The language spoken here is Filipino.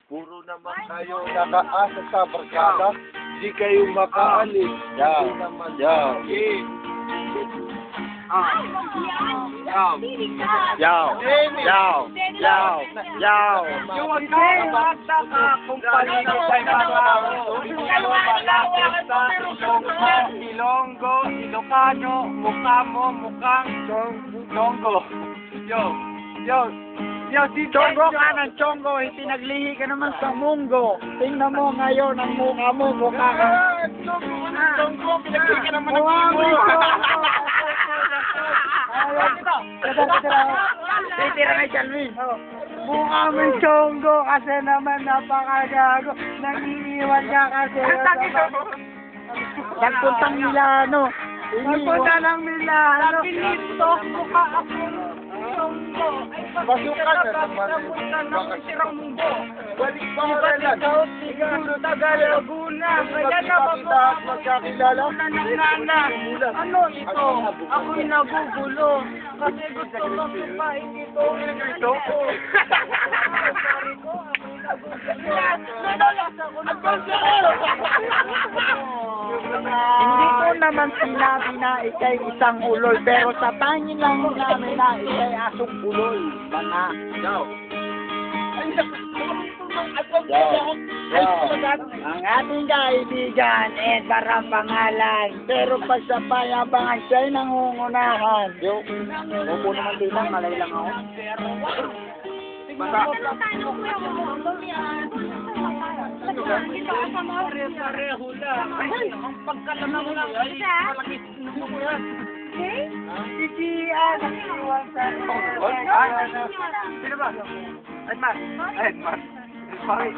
Puro naman kayo nakaasa sa barkada. Di kayo makaalis. Yan. Yan. Yaw. Yaw. Yaw. Yaw. Yaw. Yung wag na basta ka kung paano tayo malapit sa Ilonggo, Ilocano, mukha mo, mukhang Chongo. Yo, si Chongo ka ng chongo, hindi naglihi ka naman sa munggo. Tingnan mo ngayon ang mukha mo, mukha ka. Chongo, pinaglihi ka naman ng Mukha mo, titira kay Calvin. Mukha mo yung chongo kasi naman napakagago. Nag-iiwan ka kasi. Nagpuntang Milano. Nagpunta ng Milano. Pinito, mukha akong Chongo. Pasukan na naman. Bakit sirang mundo? Balik pa nga lang. Siguro taga Laguna. Kaya na Kita at magkakilala. Ano ito? Ako'y nagugulo. Kasi gusto ko kumain ito. Ito ko. Hindi ko naman sinabi na ikay isang ulol, pero sa pangin lang namin na ikay asong ulol. Baka. Ang ating kaibigan, Edgar ang pangalan. Pero pag sa payabangan, siya'y nangungunahan. Opo naman din lang, malay lang ako. Pareho lang. Ang pagkatanaw lang. Malaki. Si Iwan sa... Sino ba? Edmar. Edmar. Sorry.